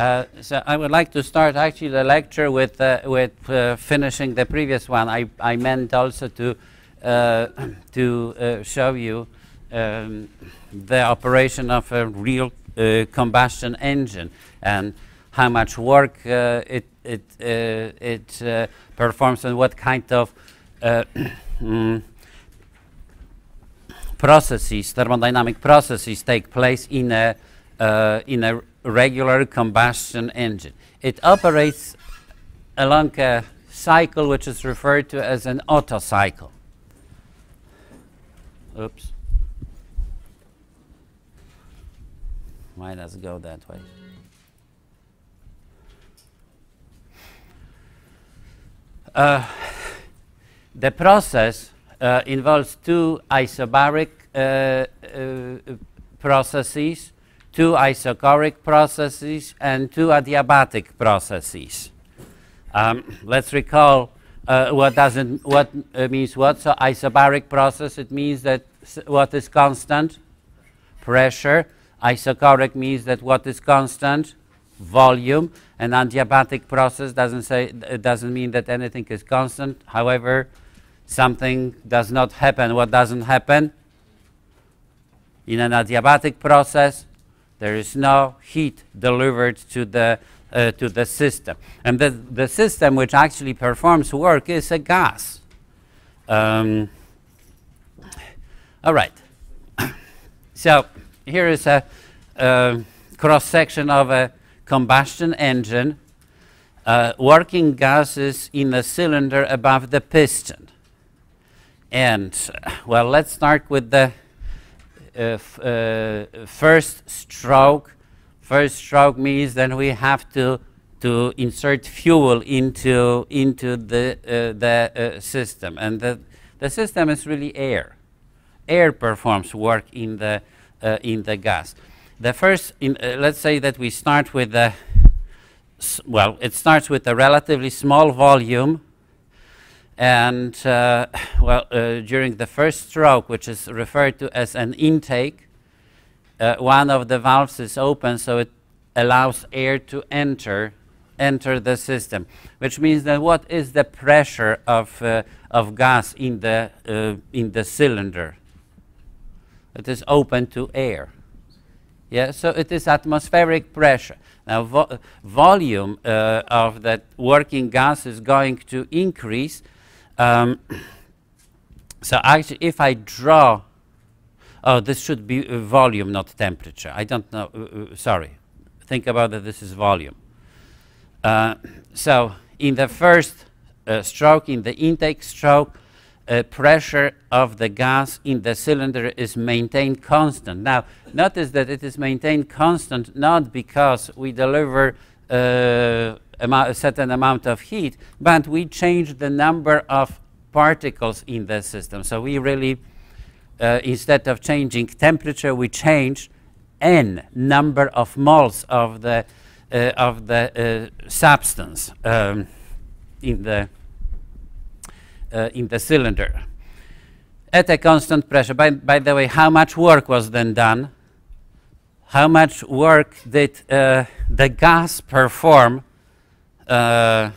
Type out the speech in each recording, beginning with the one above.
So I would like to start actually the lecture with finishing the previous one. I meant also to show you the operation of a real combustion engine and how much work it performs and what kind of processes, thermodynamic processes, take place in a regular combustion engine. It operates along a cycle which is referred to as an Otto cycle. Oops. Why does it go that way? The process involves two isobaric processes, two isochoric processes, and two adiabatic processes. Let's recall what means what. So isobaric process, it means that what is constant? Pressure. Isochoric means that what is constant? Volume. An adiabatic process doesn't mean that anything is constant. However, something does not happen. What doesn't happen? In an adiabatic process, there is no heat delivered to the system. And the system which actually performs work is a gas. All right. So here is a cross-section of a combustion engine. Working gas is in a cylinder above the piston. And, well, let's start with the first stroke. First stroke means then we have to insert fuel into the system, and the system is really air. Air performs work in the gas. The first, let's say that we start with it starts with a relatively small volume. And, during the first stroke, which is referred to as an intake, one of the valves is open, so it allows air to enter the system, which means that what is the pressure of gas in the cylinder? It is open to air. Yeah, so it is atmospheric pressure. Now, volume of that working gas is going to increase. So actually, if I draw, this should be volume, not temperature. I don't know. Sorry. Think about that. This is volume. So in the first stroke, in the intake stroke, pressure of the gas in the cylinder is maintained constant. Now, notice that it is maintained constant not because we deliver a certain amount of heat, but we change the number of particles in the system. So we really, instead of changing temperature, we change n number of moles of the substance in the cylinder at a constant pressure. By the way, how much work was then done? How much work did the gas perform to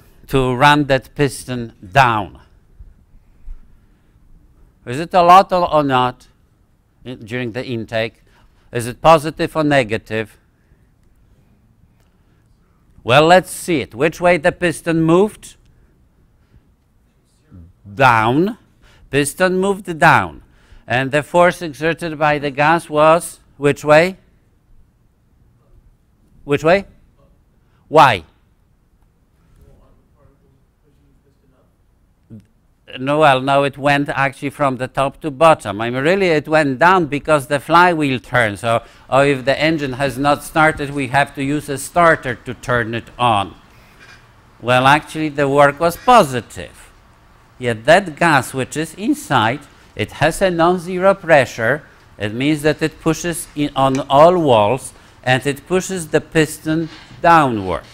run that piston down? Is it a lot or not during the intake? Is it positive or negative? Well, let's see it. Which way the piston moved? Down. Piston moved down. And the force exerted by the gas was which way? Which way? Why? No, it went actually from the top to bottom. I mean, really, it went down because the flywheel turns. So, or if the engine has not started, we have to use a starter to turn it on. Well, actually, the work was positive. Yet that gas which is inside, it has a non-zero pressure. It means that it pushes on all walls, and it pushes the piston downward.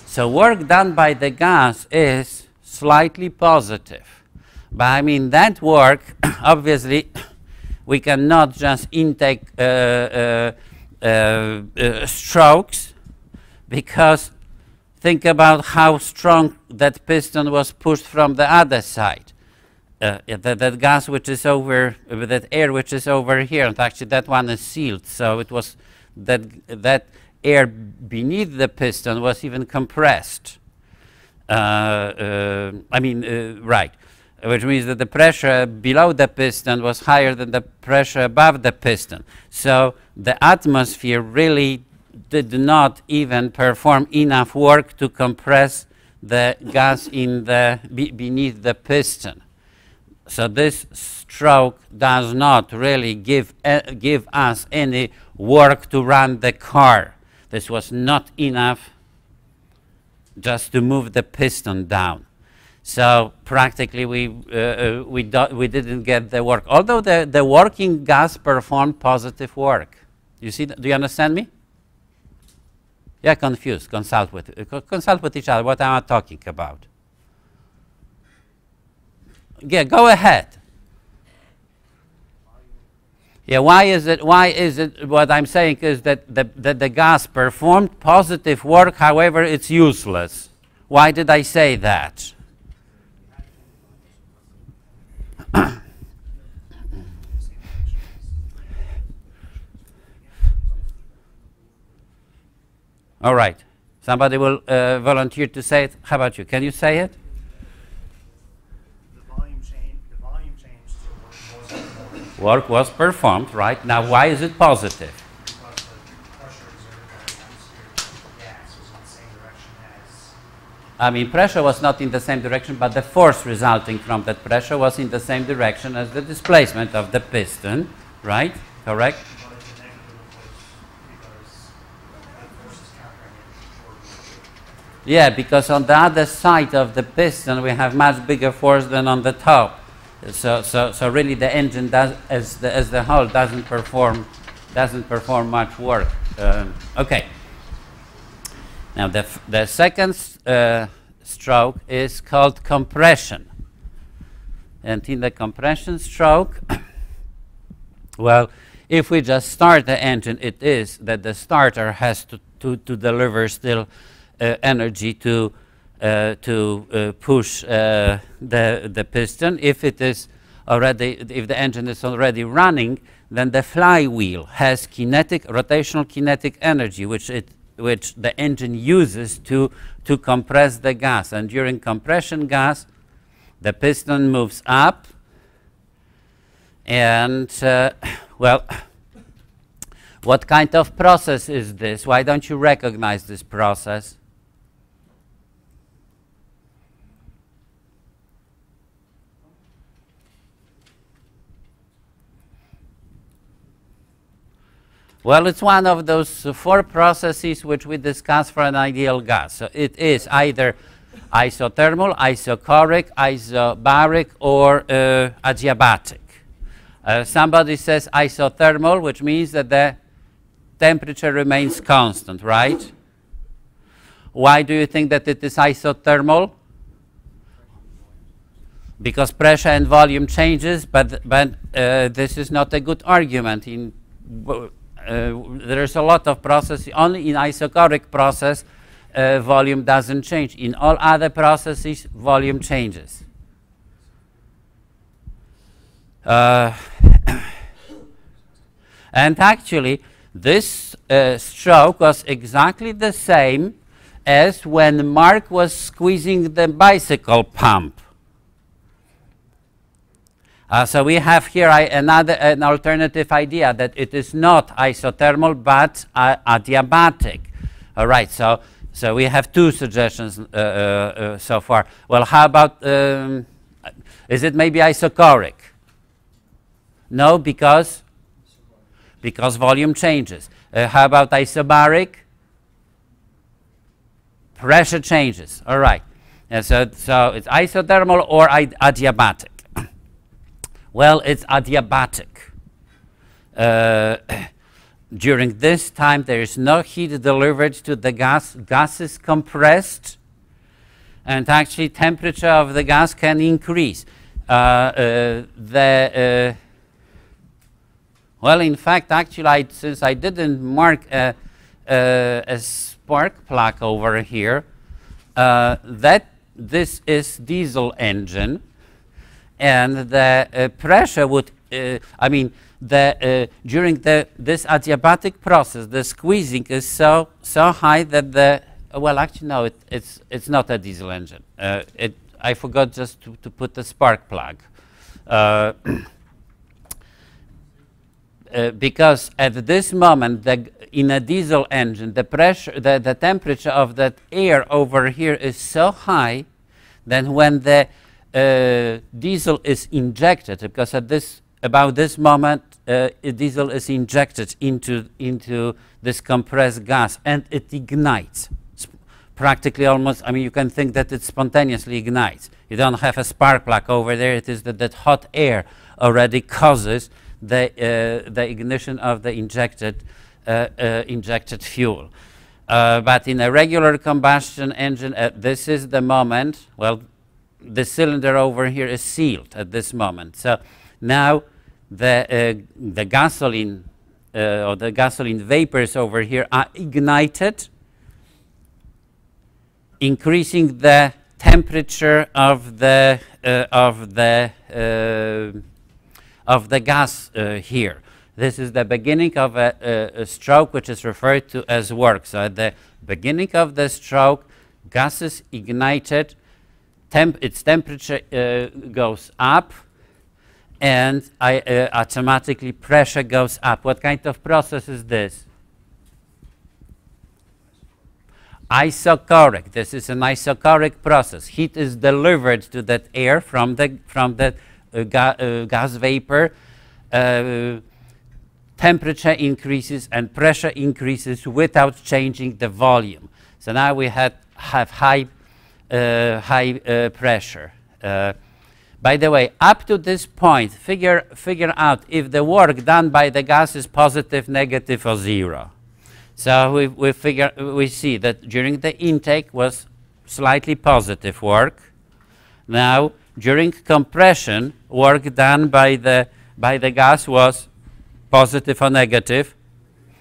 So work done by the gas is slightly positive. But I mean, that work, obviously, we cannot just intake strokes, because think about how strong that piston was pushed from the other side. That gas which is over, that air which is over here, and actually that one is sealed, so it was that air beneath the piston was even compressed. Right, which means that the pressure below the piston was higher than the pressure above the piston. So the atmosphere really did not even perform enough work to compress the gas in the beneath the piston. So this stroke does not really give us any work to run the car. This was not enough just to move the piston down. So practically we didn't get the work. Although the working gas performed positive work. You see, do you understand me? Yeah, confused. Consult with each other. What am I talking about? Yeah, go ahead. Yeah, why is it what I'm saying is that the gas performed positive work, however it's useless. Why did I say that? All right. Somebody will volunteer to say it. How about you? Can you say it? Work was performed, right? Now, why is it positive? Because the pressure exerted by the atmosphere, the gas was in the same direction as... I mean, pressure was not in the same direction, but the force resulting from that pressure was in the same direction as the displacement of the piston, right? Correct? But it's a negative because that force is countering it. Yeah, because on the other side of the piston, we have much bigger force than on the top. So really the engine does, as the whole, doesn't perform much work. Okay. Now the second stroke is called compression, and in the compression stroke, well, if we just start the engine, it is that the starter has to deliver still energy to push the piston. If the engine is already running, then the flywheel has rotational kinetic energy, which the engine uses to compress the gas. And during compression gas, the piston moves up, and well, what kind of process is this? Why don't you recognize this process? Well, it's one of those four processes which we discuss for an ideal gas. So it is either isothermal, isochoric, isobaric, or adiabatic. Somebody says isothermal, which means that the temperature remains constant, right? Why do you think that it is isothermal? Because pressure and volume changes, but this is not a good argument. There's a lot of processes. Only in isochoric process, volume doesn't change. In all other processes, volume changes. And actually, this stroke was exactly the same as when Mark was squeezing the bicycle pump. So we have here an alternative idea that it is not isothermal but adiabatic. All right, so we have two suggestions so far. Well, how about, is it maybe isochoric? No, because volume changes. How about isobaric? Pressure changes. All right, so it's isothermal or adiabatic. Well, it's adiabatic. During this time, there is no heat delivered to the gas. Gas is compressed, and actually temperature of the gas can increase. Well, in fact, actually, since I didn't mark a spark plug over here. This is diesel engine, and the pressure would, during this adiabatic process, the squeezing is so high that it's not a diesel engine. I forgot just to put the spark plug. Because at this moment, in a diesel engine, the pressure, the temperature of that air over here is so high, then when the diesel is injected, because about this moment, diesel is injected into this compressed gas, and it ignites. Practically almost, you can think that it spontaneously ignites. You don't have a spark plug over there. It is that hot air already causes the ignition of the injected fuel. But in a regular combustion engine, this is the moment, well, the cylinder over here is sealed at this moment. So now the gasoline or the gasoline vapors over here are ignited, increasing the temperature of the gas here. This is the beginning of a stroke, which is referred to as work. So at the beginning of the stroke, gas is ignited, its temperature goes up, and automatically pressure goes up. What kind of process is this? Isochoric. This is an isochoric process. Heat is delivered to that air from the gas vapor. Temperature increases and pressure increases without changing the volume. So now we have high pressure. By the way, up to this point, figure out if the work done by the gas is positive, negative, or zero. So we see that during the intake was slightly positive work. Now during compression, work done by the gas was positive or negative?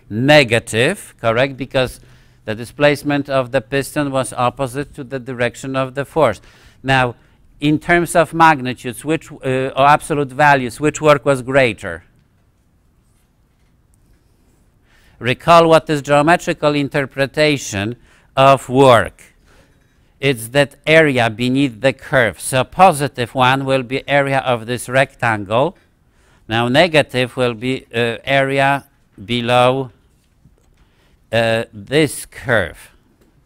Negative, correct, because the displacement of the piston was opposite to the direction of the force. Now, in terms of magnitudes, or absolute values, which work was greater? Recall what is geometrical interpretation of work. It's that area beneath the curve. So positive one will be area of this rectangle. Now negative will be area below this curve,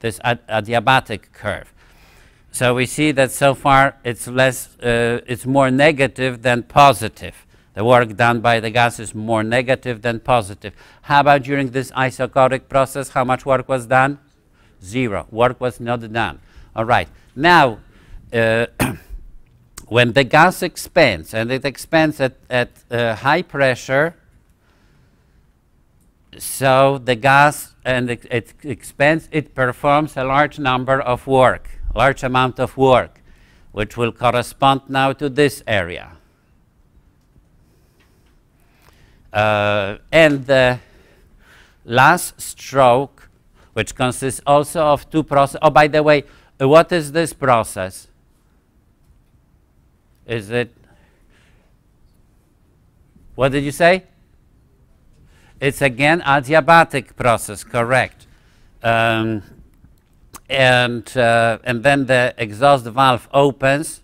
this adiabatic curve. So we see that so far it's it's more negative than positive. The work done by the gas is more negative than positive. How about during this isochoric process? How much work was done? Zero. Work was not done. All right. Now, when the gas expands, and it expands at high pressure, so the gas, and it expands, it performs a large number of work, large amount of work, which will correspond now to this area. And the last stroke, which consists also of two processes. Oh, by the way, what is this process? Is it, what did you say? It's again adiabatic process, correct. And then the exhaust valve opens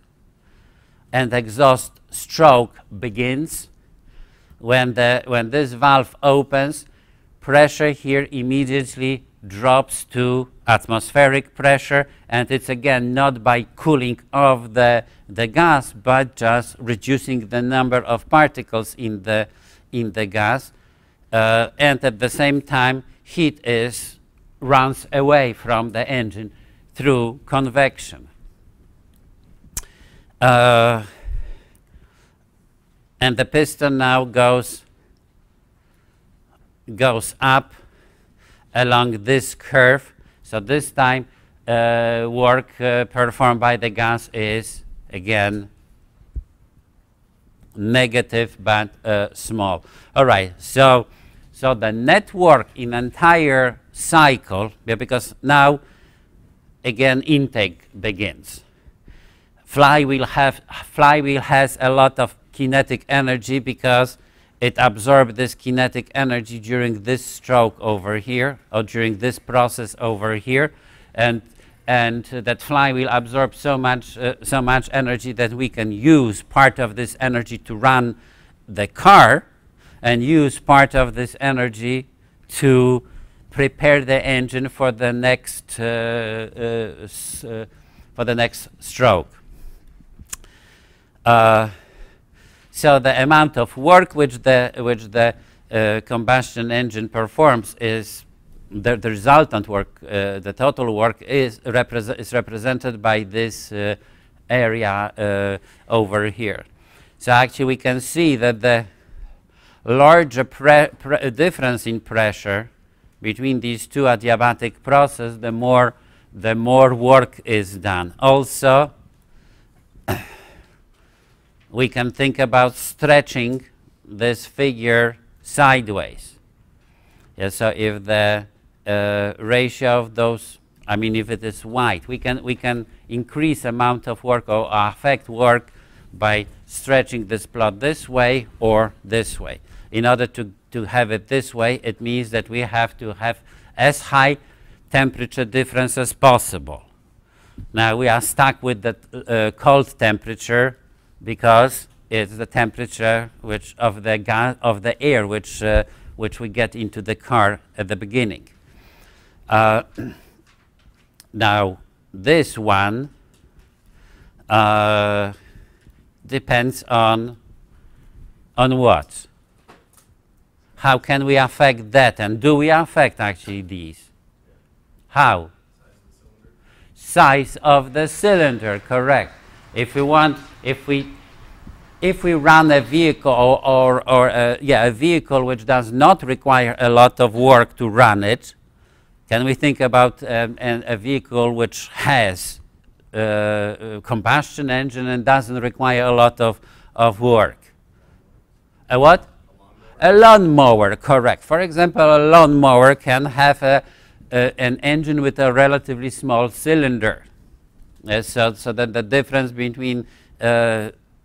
and exhaust stroke begins. When this valve opens, pressure here immediately drops to atmospheric pressure, and it's again not by cooling of the gas, but just reducing the number of particles in the gas, and at the same time heat runs away from the engine through convection. And the piston now goes up along this curve. So this time work performed by the gas is again negative but small. All right, so So the net work in entire cycle, because now again intake begins. Flywheel has a lot of kinetic energy because it absorbed this kinetic energy during this stroke over here, or during this process over here, and that flywheel absorbs so much energy that we can use part of this energy to run the car, and use part of this energy to prepare the engine for the next stroke. So the amount of work which the combustion engine performs is the resultant work. The total work is represented by this area over here. So actually, we can see that the larger difference in pressure between these two adiabatic processes, the more work is done. Also, we can think about stretching this figure sideways. Yeah, so if the ratio of those, I mean, if it is white, we can increase amount of work or affect work by stretching this plot this way or this way. In order to have it this way, it means that we have to have as high temperature difference as possible. Now we are stuck with the cold temperature because it's the temperature of the air which we get into the car at the beginning. Now this one depends on what? How can we affect that, and do we affect actually these? How? Size of the cylinder, correct. If we run a vehicle a vehicle which does not require a lot of work to run it, can we think about a vehicle which has a combustion engine and doesn't require a lot of work? A what? A lawnmower, correct. For example, a lawnmower can have an engine with a relatively small cylinder. So that the difference between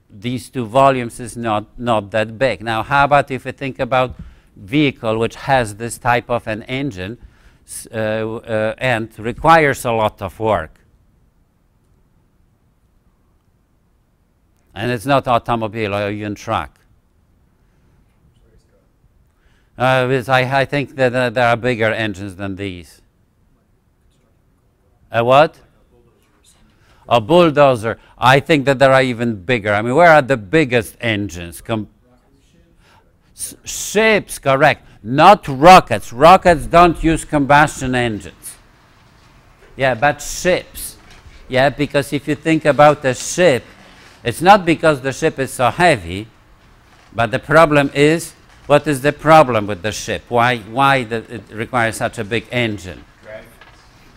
these two volumes is not that big. Now, how about if we think about vehicle which has this type of an engine and requires a lot of work? And it's not automobile or even truck. I think that there are bigger engines than these. A what? A bulldozer. I think that there are even bigger. I mean, where are the biggest engines? Ships, correct. Not rockets. Rockets don't use combustion engines. Yeah, but ships. Yeah, because if you think about a ship, it's not because the ship is so heavy, but the problem is, what is the problem with the ship? Why it requires such a big engine? Drag.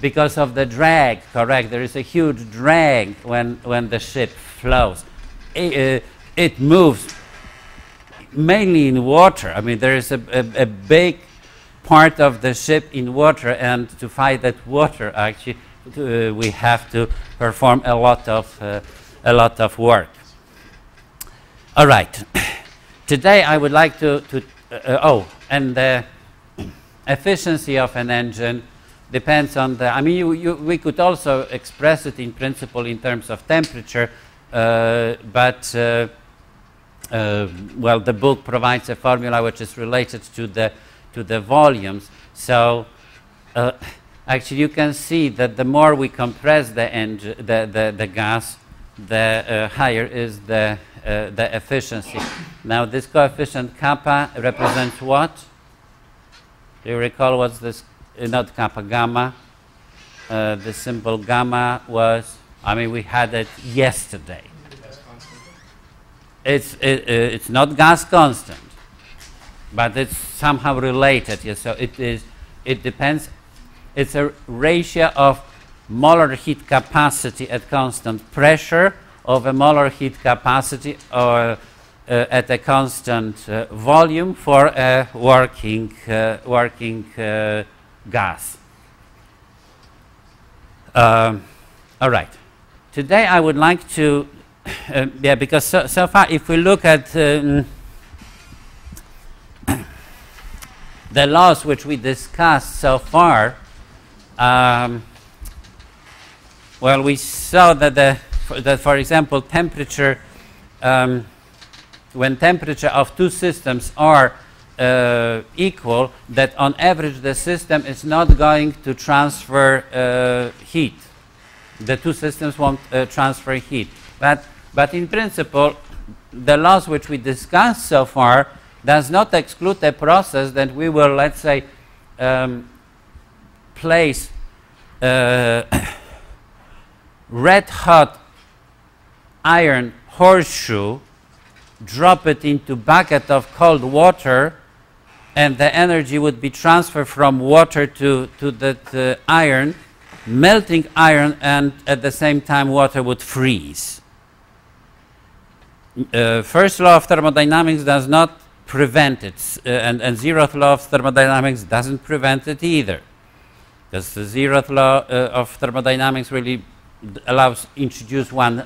Because of the drag, correct. There is a huge drag when the ship flows. It moves mainly in water. I mean, there is a big part of the ship in water, and to fight that water, actually, we have to perform a lot of work. All right. Today I would like and the efficiency of an engine depends on the, I mean, we could also express it in principle in terms of temperature, but well, the book provides a formula which is related to the volumes. So actually you can see that the more we compress the engine, the gas, the higher is the efficiency. Now this coefficient kappa represents what? Do you recall what's this? Not kappa, gamma. The symbol gamma was, I mean, we had it yesterday. It's not gas constant, but it's somehow related. Yes, so it depends. It's a ratio of molar heat capacity at constant pressure over molar heat capacity or at a constant volume for a working gas. All right. Today I would like to, because so far if we look at the laws which we discussed so far, well, we saw that for example, temperature, when temperature of two systems are equal, that on average the system is not going to transfer heat. The two systems won't transfer heat. But in principle, the laws which we discussed so far does not exclude a process that we will, let's say, place red hot iron horseshoe, drop it into bucket of cold water, and the energy would be transferred from water to that iron, melting iron, and at the same time water would freeze. First law of thermodynamics does not prevent it, and zeroth law of thermodynamics doesn't prevent it either, because the zeroth law of thermodynamics really introduce one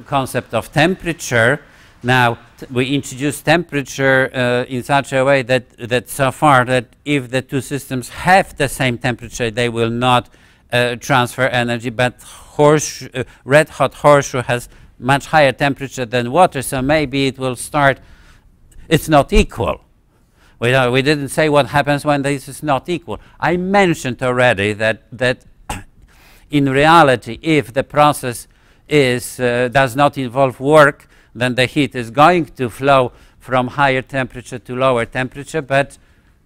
concept of temperature. Now we introduce temperature in such a way that so far that if the two systems have the same temperature, they will not transfer energy, but red hot horseshoe has much higher temperature than water, so maybe it will start, it's not equal. We didn't say what happens when this is not equal. I mentioned already that in reality, if the process does not involve work, then the heat is going to flow from higher temperature to lower temperature. But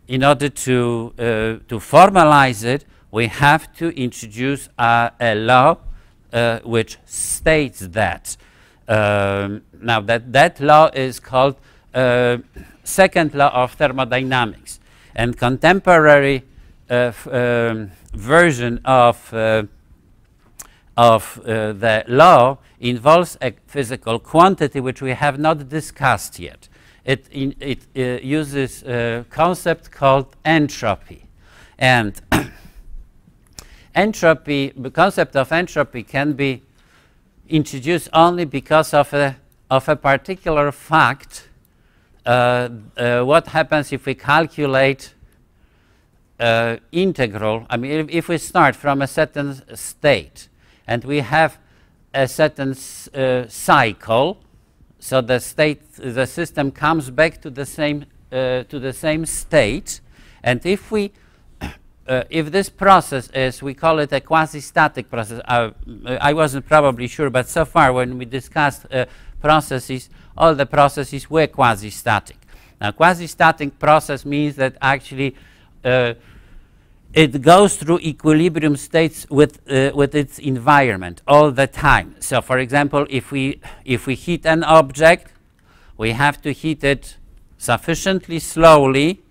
in order to formalize it, we have to introduce a law which states that. Now that law is called second law of thermodynamics, and contemporary version of the law involves a physical quantity which we have not discussed yet. It uses a concept called entropy, and entropy, the concept of entropy can be introduced only because of a particular fact. What happens if we calculate integral? I mean, if we start from a certain state and we have a certain cycle, so the system comes back to the same state, and if this process is, we call it a quasi-static process. I wasn't probably sure, but so far when we discussed processes, all the processes were quasi-static. Now, quasi-static process means that actually it goes through equilibrium states with its environment all the time. So, for example, if we heat an object, we have to heat it sufficiently slowly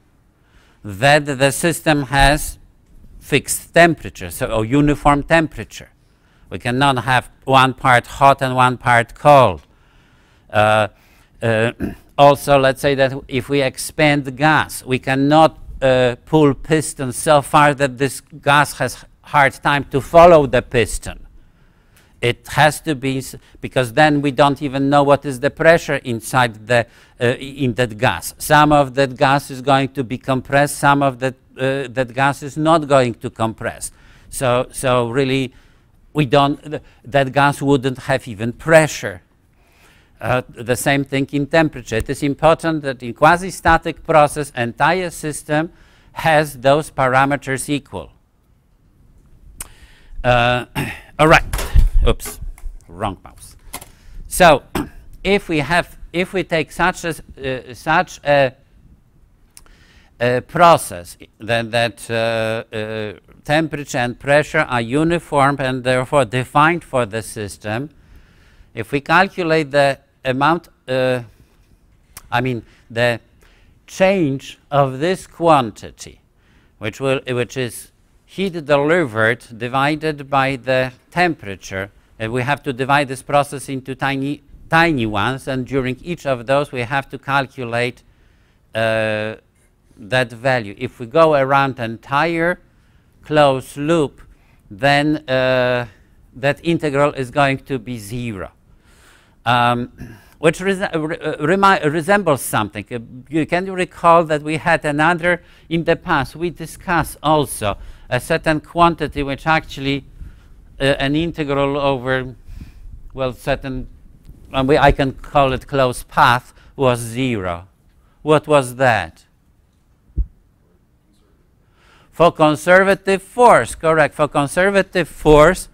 that the system has fixed temperature, so a uniform temperature. We cannot have one part hot and one part cold. Also, let's say that if we expand the gas, we cannot pull piston so far that this gas has hard time to follow the piston. It has to be, because then we don't even know what is the pressure inside in that gas. Some of that gas is going to be compressed, some of that gas is not going to compress. So really, that gas wouldn't have even pressure. The same thing in temperature. It is important that in quasi-static process, entire system has those parameters equal. All right. Oops, wrong mouse. So, if we take such a process that temperature and pressure are uniform and therefore defined for the system, if we calculate the amount, the change of this quantity, which is heat delivered divided by the temperature, and we have to divide this process into tiny tiny ones, and during each of those we have to calculate that value. If we go around the entire closed loop, then that integral is going to be 0, which resembles something. Can you recall that we had another, in the past, we discussed also a certain quantity which actually an integral over, well, certain, I can call it closed path, was 0. What was that? For conservative force, correct. For conservative force,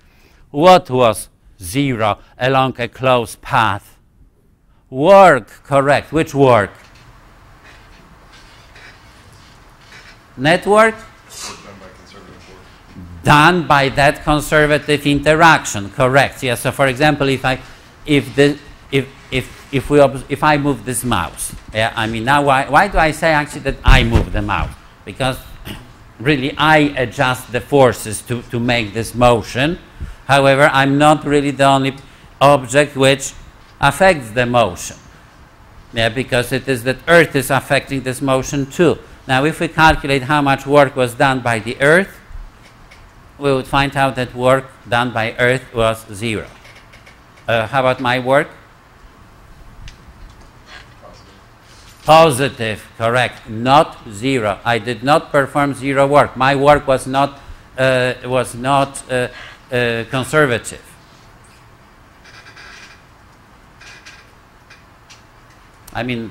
what was 0 along a closed path? Work, correct. Which work? Network? Done by that conservative interaction, correct. Yes. So, for example, if I move this mouse, yeah, I mean, now why do I say actually that I move the mouse? Because really I adjust the forces to make this motion. However, I'm not really the only object which affects the motion. Yeah, because it is that Earth is affecting this motion too. Now, if we calculate how much work was done by the Earth, we would find out that work done by Earth was 0. How about my work? Positive, correct. Not 0. I did not perform 0 work. My work was not conservative. I mean,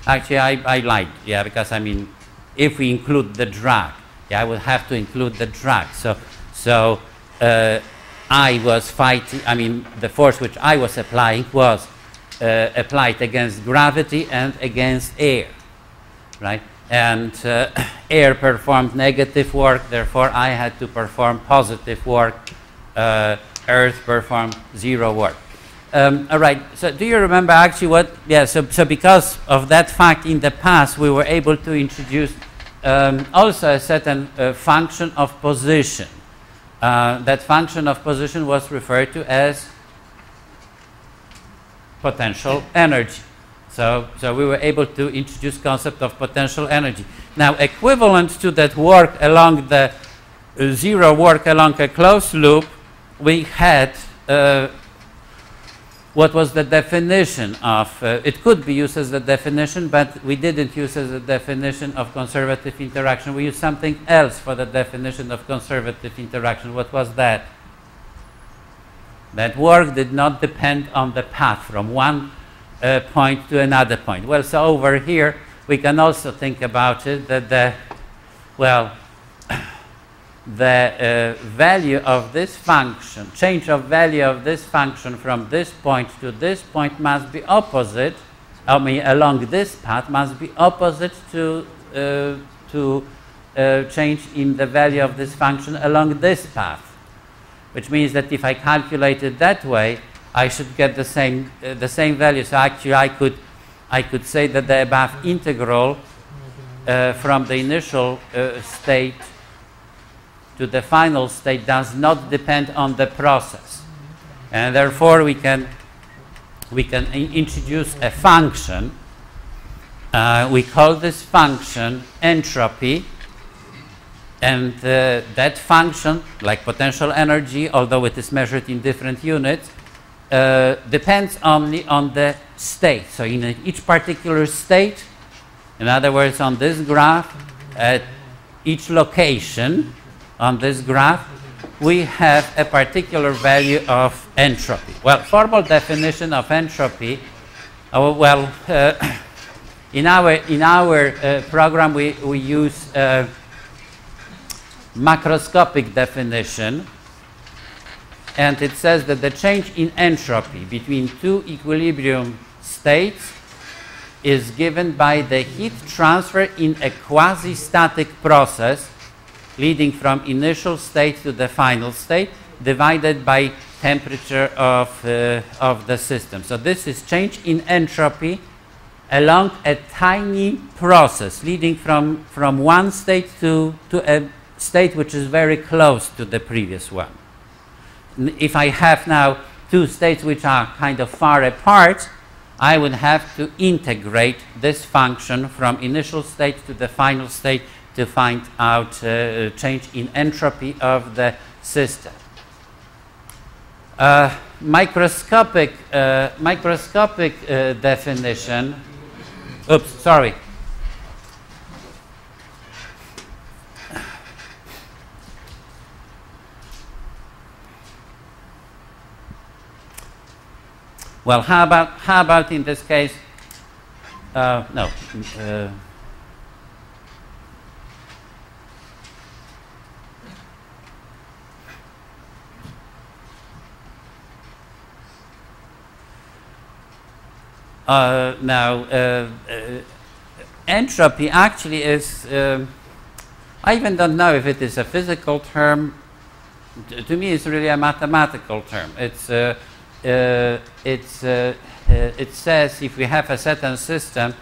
actually, I lied. Yeah, because I mean, if we include the drag, yeah, I would have to include the drag. So I was fighting. I mean, the force which I was applying was applied against gravity and against air, right? And air performed negative work. Therefore, I had to perform positive work. Earth performed 0 work. All right. So, do you remember actually what? Yeah. So because of that fact, in the past, we were able to introduce also a certain function of position. That function of position was referred to as potential energy. So we were able to introduce concept of potential energy. Now, equivalent to that work along the 0 work along a closed loop, we had what was the definition of, it could be used as the definition, but we didn't use as a definition of conservative interaction. We used something else for the definition of conservative interaction. What was that? That work did not depend on the path from one point to another point. Well, so over here, we can also think about it that the value of this function, change of value of this function from this point to this point must be opposite, I mean along this path must be opposite to change in the value of this function along this path. Which means that if I calculate it that way, I should get the same value. So actually I could say that the above integral from the initial state to the final state does not depend on the process, and therefore we can introduce a function. We call this function entropy, and that function, like potential energy, although it is measured in different units, depends only on the state. So in each particular state, in other words, on this graph, at each location on this graph, we have a particular value of entropy. Well, formal definition of entropy, in our program we use macroscopic definition, and it says that the change in entropy between two equilibrium states is given by the heat transfer in a quasi-static process leading from initial state to the final state, divided by temperature of the system. So this is change in entropy along a tiny process leading from one state to a state which is very close to the previous one. If I have now two states which are kind of far apart, I would have to integrate this function from initial state to the final state to find out change in entropy of the system. Microscopic definition. Oops, sorry. Well, how about in this case? No. Entropy actually is, I even don't know if it is a physical term. To me, it's really a mathematical term. It says if we have a certain system,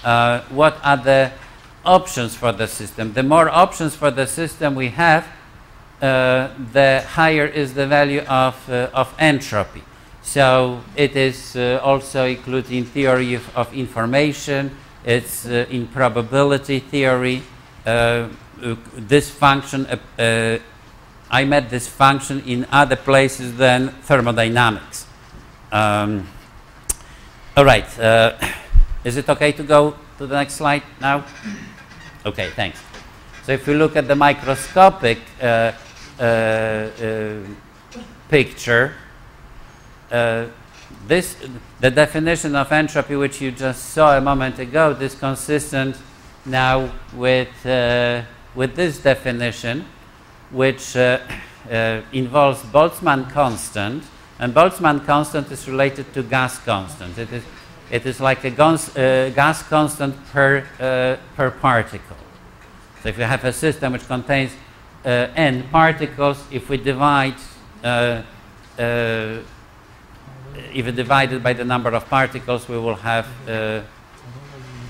what are the options for the system? The more options for the system we have, the higher is the value of entropy. So it is also including theory of information. It's in probability theory. This function, I met this function in other places than thermodynamics. All right. Is it okay to go to the next slide now? Okay, thanks. So if we look at the microscopic picture, the definition of entropy, which you just saw a moment ago, is consistent now with this definition, which involves Boltzmann constant, and Boltzmann constant is related to gas constant. It is like a gas constant per particle. So if you have a system which contains n particles, if we divide if divide it by the number of particles, we will have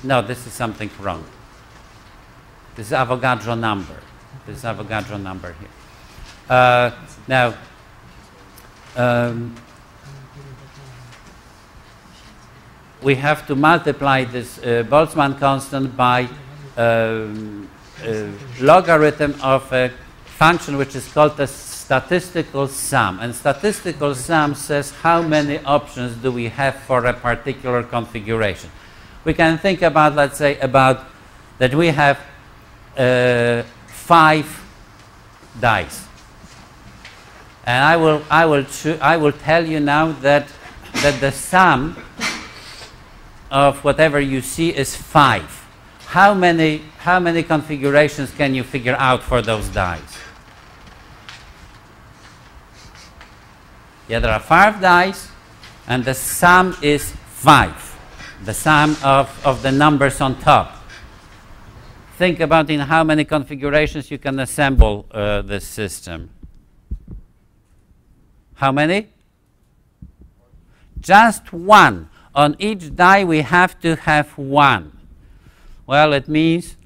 no, this is something wrong. This is Avogadro number. This is Avogadro number here. Now, we have to multiply this Boltzmann constant by logarithm of a function which is called the statistical sum. And statistical sum says how many options do we have for a particular configuration. We can think about, let's say, about that we have 5 dice. And I will tell you now that the sum of whatever you see is 5. How many configurations can you figure out for those dice? Yeah, there are 5 dice, and the sum is 5. The sum of the numbers on top. Think about in how many configurations you can assemble this system. How many? Just 1. On each die we have to have 1. Well, it means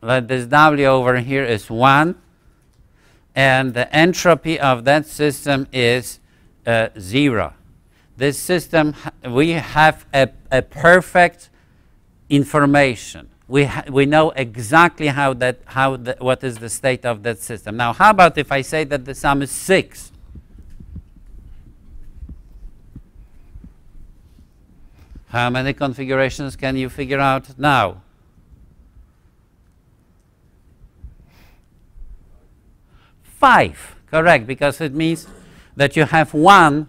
that this W over here is 1, and the entropy of that system is 0. This system, we have a perfect information. We know exactly what is the state of that system. Now, how about if I say that the sum is 6? How many configurations can you figure out now? 5, correct, because it means that you have 1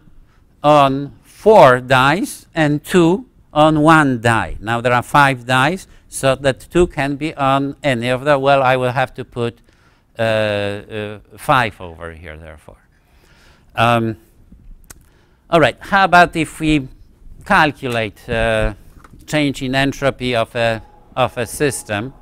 on 4 dice and 2 on 1 die. Now there are 5 dice, so that 2 can be on any of them. Well, I will have to put 5 over here, therefore. All right, how about if we calculate change in entropy of a system?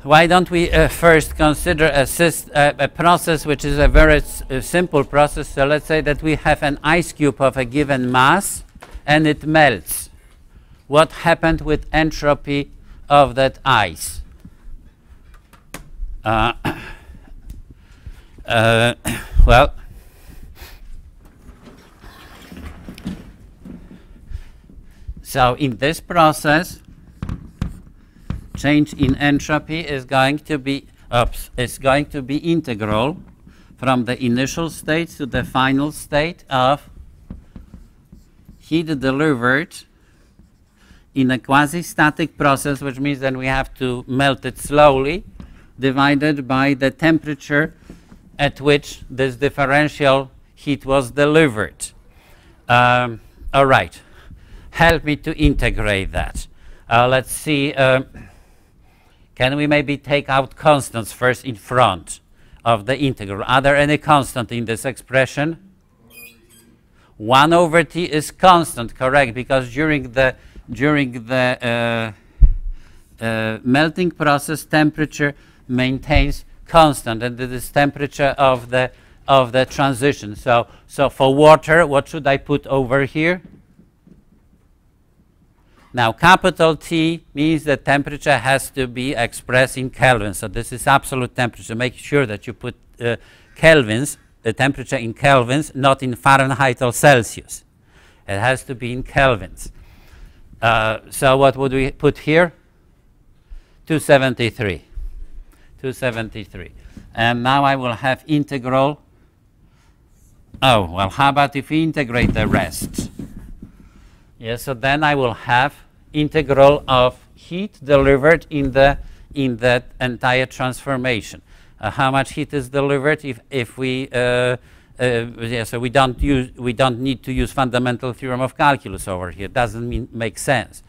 Why don't we first consider a process which is a very simple process? So let's say that we have an ice cube of a given mass and it melts. what happened with entropy of that ice. Well, so in this process, change in entropy is going to be integral from the initial state to the final state of heat delivered in a quasi-static process, which means that we have to melt it slowly, divided by the temperature at which this differential heat was delivered. All right, help me to integrate that. Let's see, can we maybe take out constants first in front of the integral? Are there any constant in this expression? 1 over t is constant, correct, because during the melting process, temperature maintains constant, and this is temperature of the transition. So for water, what should I put over here? Now, capital T means that temperature has to be expressed in Kelvin. So this is absolute temperature. Make sure that you put kelvins, the temperature in kelvins, not in Fahrenheit or Celsius. It has to be in kelvins. So what would we put here? 273. 273. And now I will have integral. Oh, well, how about if we integrate the rest? Yes, so then I will have integral of heat delivered in that entire transformation. How much heat is delivered if we yeah, so we don't need to use fundamental theorem of calculus over here. Doesn't make sense,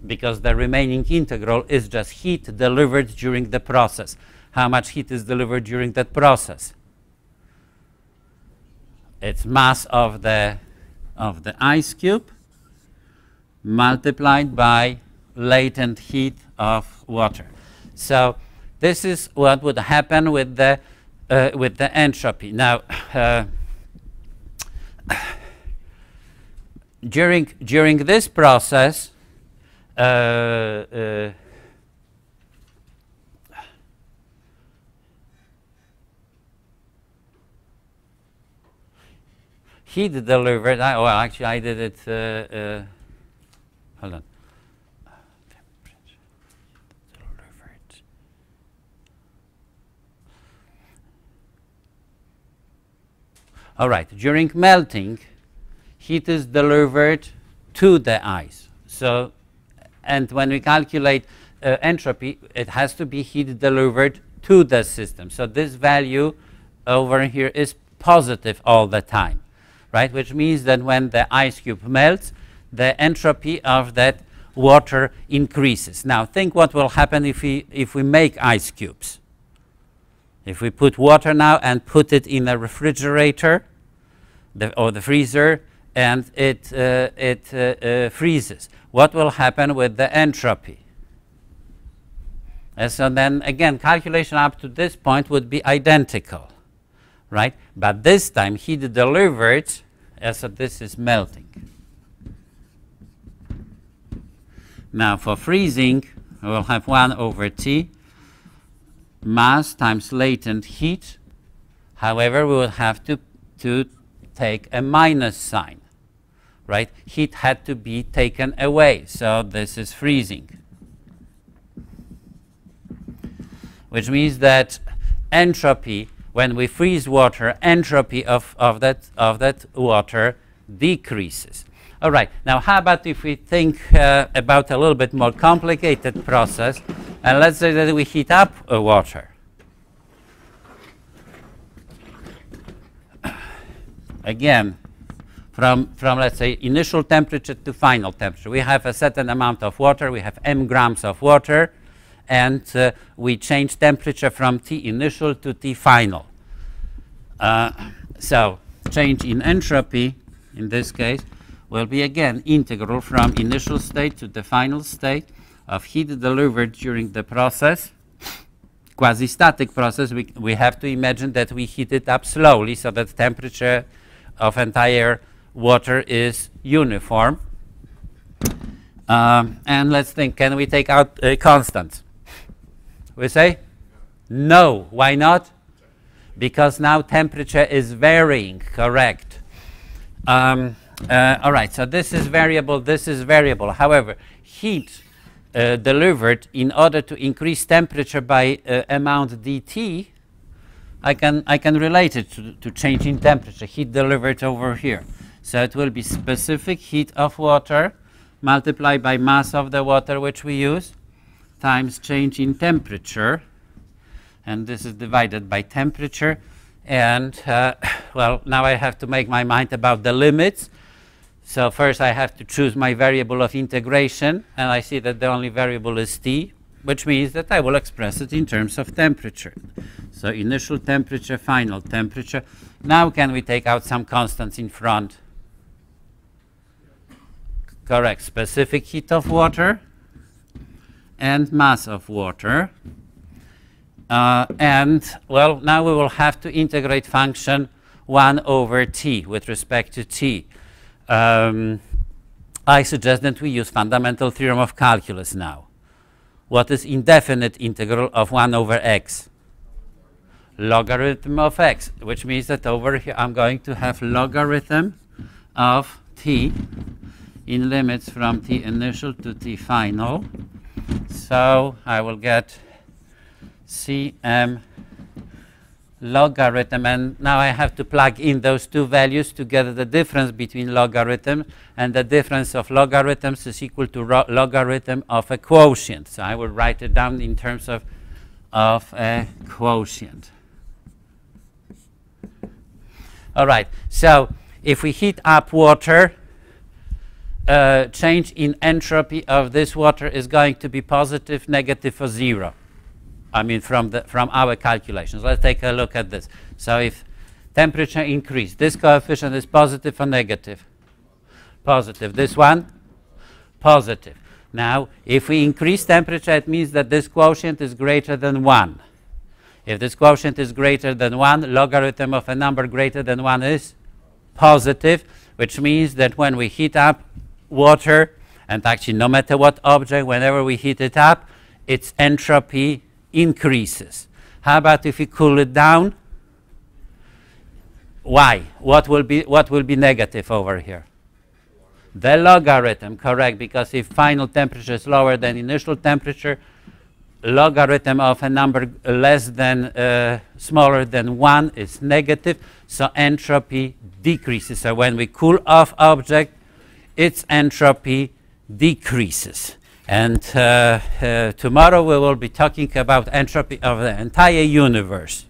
because the remaining integral is just heat delivered during the process. How much heat is delivered during that process? It's mass of the ice cube multiplied by latent heat of water. So this is what would happen with the entropy. Now, during this process, heat delivered. Well, actually, I did it. Hold on. All right. During melting, heat is delivered to the ice. So, and when we calculate entropy, it has to be heat delivered to the system. So this value over here is positive all the time, right? Which means that when the ice cube melts, the entropy of that water increases. Now think what will happen if we make ice cubes. If we put water now and put it in a refrigerator or the freezer, and it freezes, what will happen with the entropy? And so then again, calculation up to this point would be identical, right? But this time heat delivered, so this is melting. Now for freezing, we'll have 1 over T, mass times latent heat. However, we will have to take a minus sign, right? Heat had to be taken away, so this is freezing. Which means that entropy, when we freeze water, entropy of that water decreases. All right, now how about if we think about a little bit more complicated process, and let's say that we heat up water. Again, from let's say initial temperature to final temperature. We have a certain amount of water, we have m grams of water, and we change temperature from T initial to T final. So change in entropy, in this case, will be again integral from initial state to the final state of heat delivered during the process. Quasi-static process, we have to imagine that we heat it up slowly so that temperature of entire water is uniform. And let's think, can we take out constants? We say no. Why not? Because now temperature is varying, correct. All right, so this is variable, this is variable. However, heat delivered in order to increase temperature by amount dt, I can relate it to change in temperature, heat delivered over here. So it will be specific heat of water multiplied by mass of the water which we use times change in temperature, and this is divided by temperature. And well, now I have to make my mind about the limits. So first I have to choose my variable of integration, and I see that the only variable is T, which means that I will express it in terms of temperature. So initial temperature, final temperature. Now can we take out some constants in front? Correct. Specific heat of water and mass of water. And, well, now we will have to integrate function 1 over t with respect to t. I suggest that we use fundamental theorem of calculus now. What is indefinite integral of 1 over x? Logarithm of x, which means that over here I'm going to have logarithm of t in limits from t initial to t final. So I will get Cm logarithm, and now I have to plug in those two values to get the difference between logarithm, and the difference of logarithms is equal to logarithm of a quotient. So I will write it down in terms of a quotient. All right, so if we heat up water, change in entropy of this water is going to be positive, negative, or 0. I mean, from our calculations. Let's take a look at this. So if temperature increased, this coefficient is positive or negative? Positive. This one? Positive. Now, if we increase temperature, it means that this quotient is greater than 1. If this quotient is greater than 1, logarithm of a number greater than 1 is positive, which means that when we heat up water, and actually no matter what object, whenever we heat it up, its entropy increases. How about if we cool it down? Why? What will be negative over here? The logarithm, correct, because if final temperature is lower than initial temperature, logarithm of a number less than smaller than 1 is negative, so entropy decreases. So when we cool off object, its entropy decreases. And tomorrow we will be talking about entropy of the entire universe.